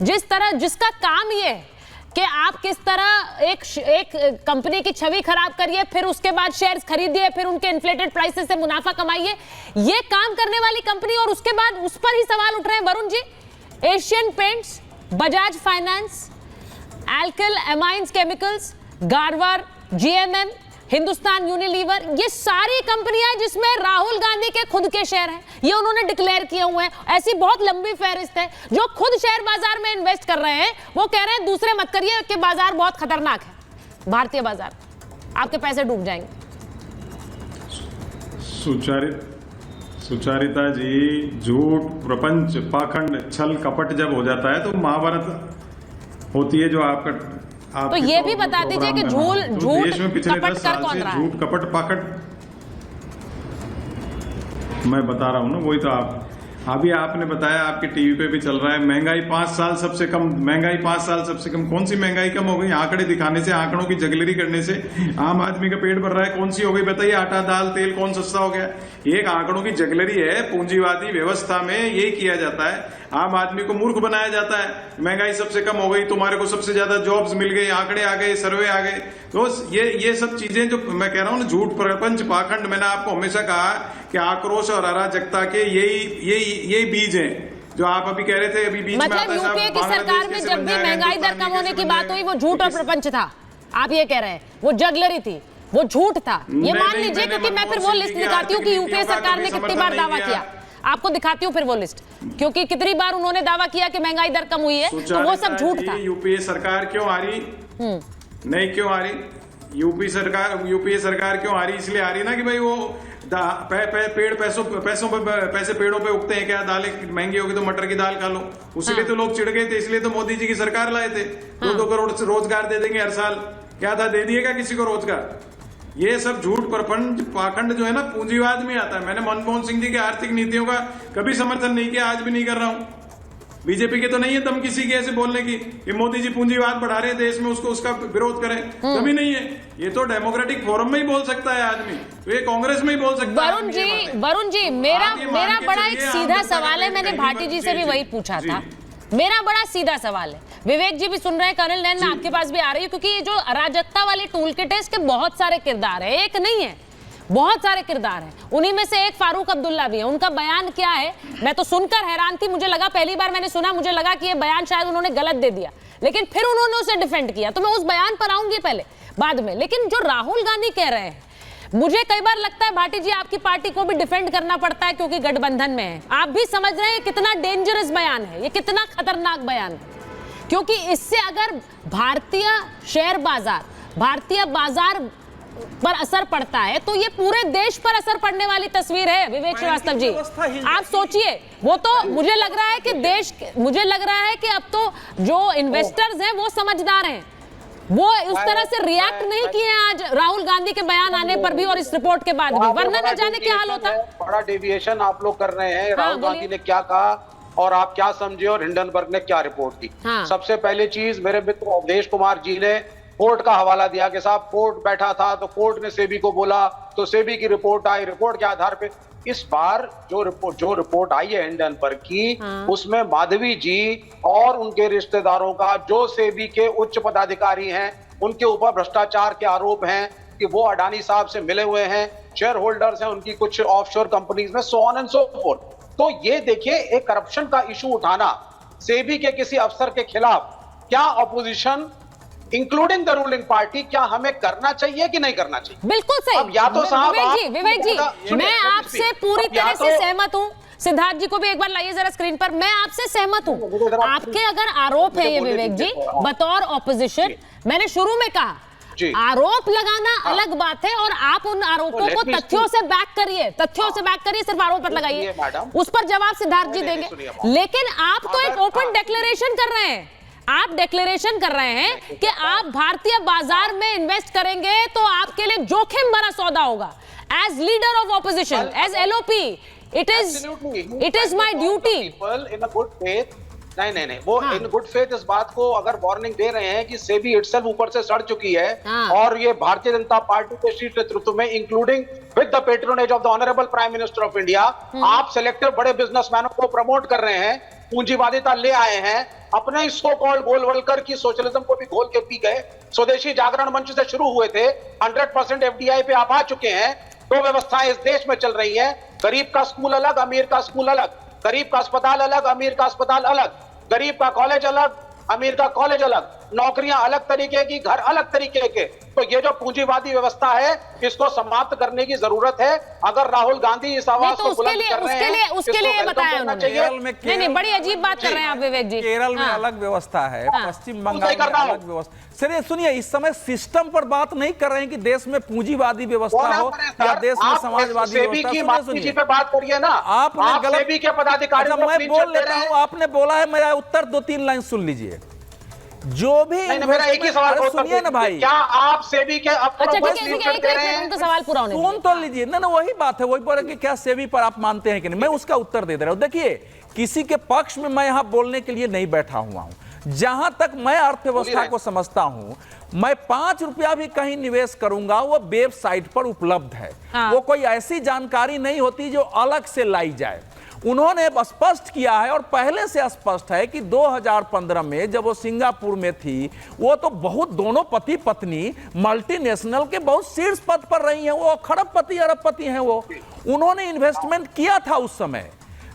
जिस तरह जिसका काम ये है कि आप किस तरह एक कंपनी की छवि खराब करिए, फिर उसके बाद शेयर्स खरीदिए, फिर उनके इन्फ्लेटेड प्राइसेस से मुनाफा कमाइए, ये काम करने वाली कंपनी, और उसके बाद उस पर ही सवाल उठ रहे हैं Varun ji. Asian Paints, Bajaj Finance, Alkyl Amines Chemicals, Garware, GMM, Hindustan Unilever, ये सारी कंपनियां जिसमें राहुल गांधी के खुद के शेयर हैं, ये उन्होंने डिक्लेयर किए हुए हैं। ऐसी बहुत लंबी फहरिस्त है। जो खुद शेयर बाजार में इन्वेस्ट कर रहे हैं वो कह रहे हैं दूसरे मत करिए कि बाजार बहुत खतरनाक है, भारतीय बाजार, आपके पैसे डूब जाएंगे। सुचारिता जी, झूठ, प्रपंच, पाखंड, छल कपट जब हो जाता है तो महाभारत होती है। जो आपका तो ये भी बता दीजिए कि झूठ देश में पिछले 10 साल से झूठ, कपट, पाखंड, मैं बता रहा हूं ना, वही तो आप अभी आपने बताया, आपके टीवी पे भी चल रहा है। महंगाई 5 साल सबसे कम, महंगाई 5 साल सबसे कम। कौन सी महंगाई कम हो गई? आंकड़े दिखाने से, आंकड़ों की जगलरी करने से आम आदमी का पेट भर रहा है। कौन सी हो गई बताइए? आटा, दाल, तेल कौन सस्ता हो गया? एक आंकड़ों की जगलरी है। पूंजीवादी व्यवस्था में यही किया जाता है, आम आदमी को मूर्ख बनाया जाता है। महंगाई सबसे कम हो गई, तुम्हारे को सबसे ज्यादा जॉब्स मिल गई, आंकड़े आ गए, सर्वे आ गए। तो ये सब चीजें जो मैं कह रहा हूं ना, झूठ, प्रपंच, पाखंड, मैंने आपको हमेशा कहा कि आक्रोश और अराजकता के यही बीज हैं जो आप अभी कह रहे थे। अभी बीच मतलब यूपीए की सरकार में जब भी महंगाई दर कम होने की बात हुई वो झूठ और प्रपंच था, आप ये कह रहे हैं, वो जगलरी थी, वो झूठ था, ये मान लीजिए। क्योंकि मैं फिर वो लिस्ट दिखाती हूँ कि यूपीए सरकार ने कितनी बार दावा किया, आपको दिखाती हूँ फिर वो लिस्ट, क्योंकि कितनी बार उन्होंने दावा किया कि महंगाई दर कम हुई है, तो वो सब झूठ था। यूपीए सरकार क्यों आ रही? नहीं क्यों आ रही? यूपीए सरकार क्यों आ रही? इसलिए आ रही ना कि भाई वो पेड़ पैसे पेड़ों पे उगते हैं क्या? दालें महंगी होगी तो मटर की दाल खा लो। उसलिए तो लोग चिढ़ गए थे, इसलिए तो मोदी जी की सरकार लाए थे। 2-2 करोड़ रोजगार दे देंगे हर साल। क्या था? दे दिएगा किसी को रोजगार? ये सब झूठ, प्रपंच, पाखंड जो है ना, पूंजीवाद में आता है। मैंने मनमोहन सिंह जी की आर्थिक नीतियों का कभी समर्थन नहीं किया, आज भी नहीं कर रहा हूं। बीजेपी के तो नहीं है दम किसी के ऐसे बोलने की कि मोदी जी पूंजीवाद बढ़ा रहे हैं देश में, उसका विरोध करें, कभी नहीं है। ये तो डेमोक्रेटिक फोरम में ही बोल सकता है आदमी, तो ये कांग्रेस में ही बोल सकता है। वरुण जी, मेरा बड़ा एक सीधा सवाल है, मैंने भाटी जी से भी वही पूछा था। मेरा बड़ा सीधा सवाल है, विवेक जी भी सुन रहे हैं, कर्नल नैन, मैं आपके पास भी आ रही हूँ, क्योंकि ये जो अराजकता वाले टूल किट है इसके बहुत सारे किरदार है, एक नहीं है, बहुत सारे किरदार हैं। उन्हीं में से एक फारूक अब्दुल्ला भी है। उनका बयान क्या है, मैं तो सुनकर हैरान थी। मुझे लगा, पहली बार मैंने सुना, मुझे लगा कि ये बयान शायद उन्होंने गलत दे दिया, लेकिन फिर उन्होंने उसे डिफेंड किया, तो मैं उस बयान पर आऊंगी पहले, बाद में। लेकिन जो राहुल गांधी कह रहे हैं, मुझे कई बार लगता है भाटी जी आपकी पार्टी को भी डिफेंड करना पड़ता है, क्योंकि गठबंधन में है। आप भी समझ रहे हैं कितना डेंजरस बयान है ये, कितना खतरनाक बयान है, क्योंकि इससे अगर भारतीय शेयर बाजार, भारतीय बाजार पर असर पड़ता है तो ये पूरे देश पर असर पड़ने वाली तस्वीर है। विवेक श्रीवास्तव जी, आप सोचिए, वो तो मुझे लग रहा है कि अब तो जो इन्वेस्टर्स हैं वो समझदार हैं, वो उस तरह से रिएक्ट नहीं किए आज राहुल गांधी के बयान आने पर भी और इस रिपोर्ट के बाद भी, वरना न जाने क्या हाल होता। बड़ा डेविएशन आप लोग कर रहे हैं। राहुल गांधी ने क्या कहा और आप क्या समझे, और हिंडनबर्ग ने क्या रिपोर्ट की। सबसे पहली चीज, मेरे मित्र अवधेश कुमार जी ने कोर्ट का हवाला दिया कि साहब कोर्ट बैठा था तो कोर्ट ने सेबी को बोला, तो सेबी की रिपोर्ट आई, रिपोर्ट के आधार पे इस बार जो रिपोर्ट आई है हिंडनबर्ग की, उसमें माधवी जी और उनके रिश्तेदारों का, जो सेबी के उच्च पदाधिकारी हैं, उनके ऊपर भ्रष्टाचार के आरोप हैं कि वो अडानी साहब से मिले हुए हैं, शेयर होल्डर्स हैं उनकी कुछ ऑफशोर कंपनीज में, so on and so fourth. तो ये देखिए, एक करप्शन का इशू उठाना सेबी के किसी अफसर के खिलाफ, क्या opposition including the ruling party, क्या हमें करना चाहिए कि नहीं करना चाहिए? बिल्कुल सही। अब या तो साहब विवेक जी, मैं आपसे पूरी तरह से सहमत हूं। सिद्धार्थ जी को भी एक बार लाइए जरा स्क्रीन पर। मैं आपसे सहमत हूं। आपके अगर आरोप है ये विवेक जी, बतौर ऑपोजिशन, मैंने शुरू में कहा आरोप लगाना अलग बात है, और आप उन आरोपों को तथ्यों से बैक करिए, सिर्फ आरोप पर लगाइए, उस पर जवाब सिद्धार्थ जी देंगे। लेकिन आप तो एक ओपन डिक्लेरेशन कर रहे हैं, आप डिक्लेरेशन कर रहे हैं कि आप भारतीय बाजार में इन्वेस्ट करेंगे तो आपके लिए जोखिम भरा सौदा होगा। As leader of opposition, as LOP, it is my duty. People in a good faith नहीं वो इन गुड फेथ इस बात को अगर वार्निंग दे रहे हैं कि सेबी इटसेल्फ ऊपर से सड़ चुकी है और ये भारतीय जनता पार्टी के शीर्ष नेतृत्व में including with the patronage of the honourable prime minister of India आप सिलेक्टिव बड़े बिजनेसमैनों को प्रमोट कर रहे हैं, पूंजीवादिता ले आए हैं, अपने ही सो कॉल्ड गोलवलकर की सोशलिज्म को भी घोल के पी गए। स्वदेशी जागरण मंच से शुरू हुए थे, 100% एफडीआई पे आप आ चुके हैं। दो व्यवस्थाएं इस देश में चल रही हैं, गरीब का स्कूल अलग, अमीर का स्कूल अलग, गरीब का अस्पताल अलग, अमीर का अस्पताल अलग, गरीब का कॉलेज अलग, अमीर का कॉलेज अलग, नौकरियां अलग तरीके की, घर अलग तरीके के। तो ये जो पूंजीवादी व्यवस्था है इसको समाप्त करने की जरूरत है। अगर राहुल गांधी इस आवाज को बुलंद कर रहे हैं उसके लिए बताया उन्होंने। नहीं बड़ी अजीब बात कर रहे हैं आप विवेक जी। केरल में अलग व्यवस्था है, पश्चिम बंगाल में अलग व्यवस्था। चलिए सुनिए, इस समय सिस्टम पर बात नहीं कर रहे हैं कि देश में पूंजीवादी व्यवस्था हो या देश में समाजवादी व्यवस्था। सुनिए पे बात करिए ना, आपने गलत सेबी के पदाधिकारी मैं बोल लेता हूँ, आपने बोला है, मेरा उत्तर 2-3 लाइन सुन लीजिए। जो भी मेरा एक ही सवाल सुनिए ना भाई, क्या आप सेबी के सवाल पूरा होने सुन तो लीजिए ना, वही बात है, वही पर कि क्या सेबी पर आप मानते हैं कि नहीं, मैं उसका उत्तर दे रहा हूं। देखिए, किसी के पक्ष में मैं यहां बोलने के लिए नहीं बैठा हुआ हूं। जहां तक मैं अर्थव्यवस्था को समझता हूं, मैं 5 रुपया भी कहीं निवेश करूंगा वो वेबसाइट पर उपलब्ध है। वो कोई ऐसी जानकारी नहीं होती जो अलग से लाई जाए। उन्होंने स्पष्ट किया है और पहले से स्पष्ट है कि 2015 में जब वो सिंगापुर में थी, वो तो बहुत दोनों पति पत्नी मल्टीनेशनल के बहुत शीर्ष पद पर रही हैं, वो खरबपति अरबपति हैं। वो उन्होंने इन्वेस्टमेंट किया था उस समय।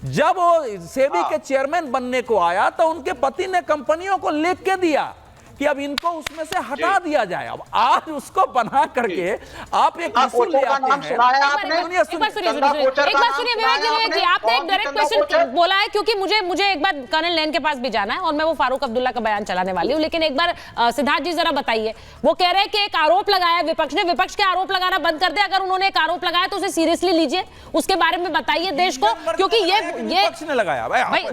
जब वो सेबी के चेयरमैन बनने को आया तो उनके पति ने कंपनियों को लिख के दिया कि अब इनको उसमें से हटा दिया जाए। अब आज उसको बना करके आप एक इशू ले आते हैं। एक बार सुनिए विवेक जी, आपने एक डायरेक्ट क्वेश्चन बोला है, क्योंकि मुझे एक बार कर्नल नैन के पास भी जाना है और मैं वो फारूक अब्दुल्ला का बयान चलाने वाली हूँ। लेकिन एक बार सिद्धार्थ जी जरा बताइए, वो कह रहे हैं कि एक आरोप लगाया विपक्ष ने, विपक्ष के आरोप लगाना बंद कर दे। अगर उन्होंने एक आरोप लगाया तो उसे सीरियसली लीजिए, उसके बारे में बताइए देश को, क्योंकि ये लगाया भाई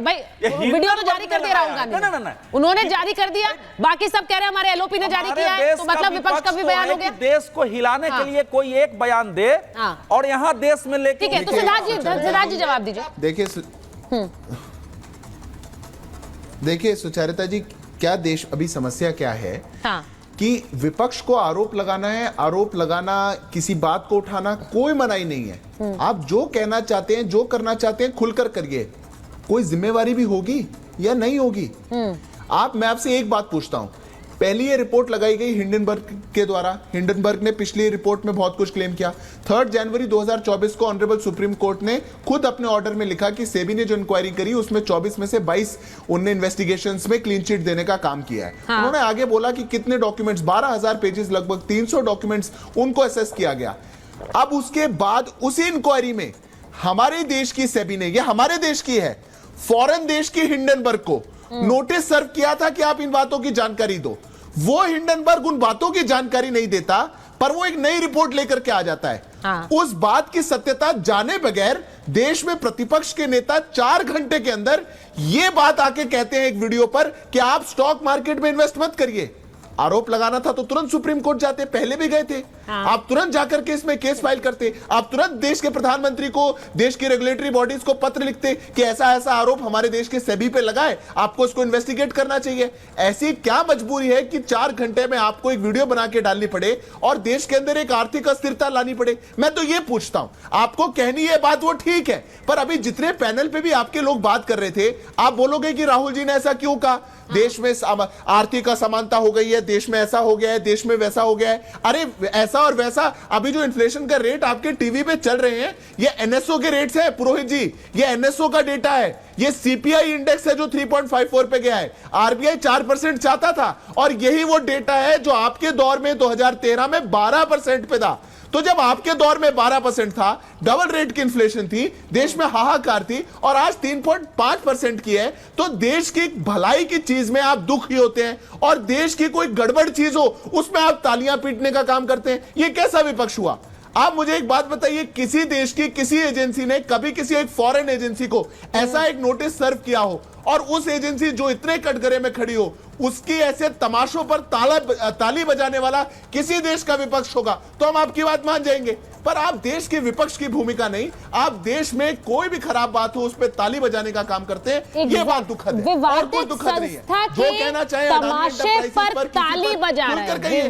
वीडियो तो जारी कर दिया राहुल गांधी, उन्होंने जारी कर दिया, बाकी सब कह रहे हैं हमारे एलओपी ने जारी किया है, तो मतलब विपक्ष का भी बयान हो गया। देश को हिलाने के लिए कोई एक बयान दे और यहाँ देश में लेके। ठीक है, तो सिद्धार्थ जी जवाब दीजिए। देखिए सुचारिता जी, क्या देश अभी समस्या क्या है कि विपक्ष को आरोप लगाना है, आरोप लगाना, किसी बात को उठाना कोई मनाही नहीं है। आप जो कहना चाहते हैं, जो करना चाहते हैं, खुलकर करिए। कोई जिम्मेवारी भी होगी या नहीं होगी। मैं आपसे एक बात पूछता हूं, पहली ये रिपोर्ट लगाई गई हिंडनबर्ग के द्वारा। हिंडनबर्ग ने पिछली रिपोर्ट में बहुत कुछ क्लेम किया। 3 जनवरी 2024 को ऑनरेबल सुप्रीम कोर्ट ने खुद अपने ऑर्डर में लिखा कि सेबी ने जो इंक्वायरी करी उसमें 24 में से 22 उनने इन्वेस्टिगेशंस में क्लीन चिट देने का काम किया है। उन्होंने आगे बोला कि कितने डॉक्यूमेंट्स, 12,000 पेजेस, लगभग 300 डॉक्यूमेंट्स उनको असेस किया गया। अब उसके बाद उसी इंक्वायरी में हमारे देश की सेबी ने, ये हमारे देश की है, फॉरेन देश की हिंडनबर्ग को नोटिस सर्व किया था कि आप इन बातों की जानकारी दो। वो हिंडनबर्ग उन बातों की जानकारी नहीं देता, पर वो एक नई रिपोर्ट लेकर के आ जाता है। उस बात की सत्यता जाने बगैर देश में प्रतिपक्ष के नेता 4 घंटे के अंदर ये बात आके कहते हैं एक वीडियो पर कि आप स्टॉक मार्केट में इन्वेस्ट मत करिए। आरोप लगाना था तो तुरंत सुप्रीम कोर्ट जाते, पहले भी गए थे। आप तुरंत जाकर के इसमें केस फाइल करते, आप तुरंत देश के प्रधानमंत्री को, देश की रेगुलेटरी बॉडीज को पत्र लिखते कि ऐसा ऐसा आरोप हमारे देश के सेबी पे लगा है, आपको इसको इन्वेस्टिगेट करना चाहिए। ऐसी क्या मजबूरी है कि 4 घंटे में आपको एक वीडियो बना के डालनी पड़े और देश के अंदर एक आर्थिक अस्थिरता लानी पड़े? मैं तो ये पूछता हूं, आपको कहनी है बात वो ठीक है, पर अभी जितने पैनल पे भी आपके लोग बात कर रहे थे, आप बोलोगे कि राहुल जी ने ऐसा क्यों कहा, देश में आर्थिक असमानता हो गई है, देश में ऐसा हो गया है, देश में वैसा हो गया है। अरे ऐसा और वैसा, अभी जो इन्फ्लेशन का रेट आपके टीवी पे चल रहे हैं, ये एनएसओ के रेट्स है पुरोहित जी, ये एनएसओ का डेटा है। ये सीपीआई इंडेक्स है जो 3.54 पे गया है। आरबीआई 4% चाहता था और यही वो डेटा है जो आपके दौर में 2013 में 12% पे था। तो जब आपके दौर में 12% था, डबल रेट की इन्फ्लेशन थी, देश में हाहाकार थी, और आज 3.5% की है, तो देश की भलाई की चीज में आप दुखी होते हैं और देश की कोई गड़बड़ चीज हो उसमें आप तालियां पीटने का काम करते हैं। ये कैसा विपक्ष हुआ? आप मुझे एक बात बताइए, किसी देश की किसी एजेंसी ने कभी किसी एक फॉरेन एजेंसी को ऐसा एक नोटिस सर्व किया हो और उस एजेंसी जो इतने कटघरे में खड़ी हो, उसकी ऐसे तमाशों पर ताली बजाने वाला किसी देश का विपक्ष होगा तो हम आपकी बात मान जाएंगे। पर आप देश के विपक्ष की भूमिका नहीं, आप देश में कोई भी खराब बात हो उस पर ताली बजाने का काम करते हैं। ये बात दुखद है और कोई दुखद नहीं है। जो कहना चाहे तमाशे पर ताली बजा रहे हैं।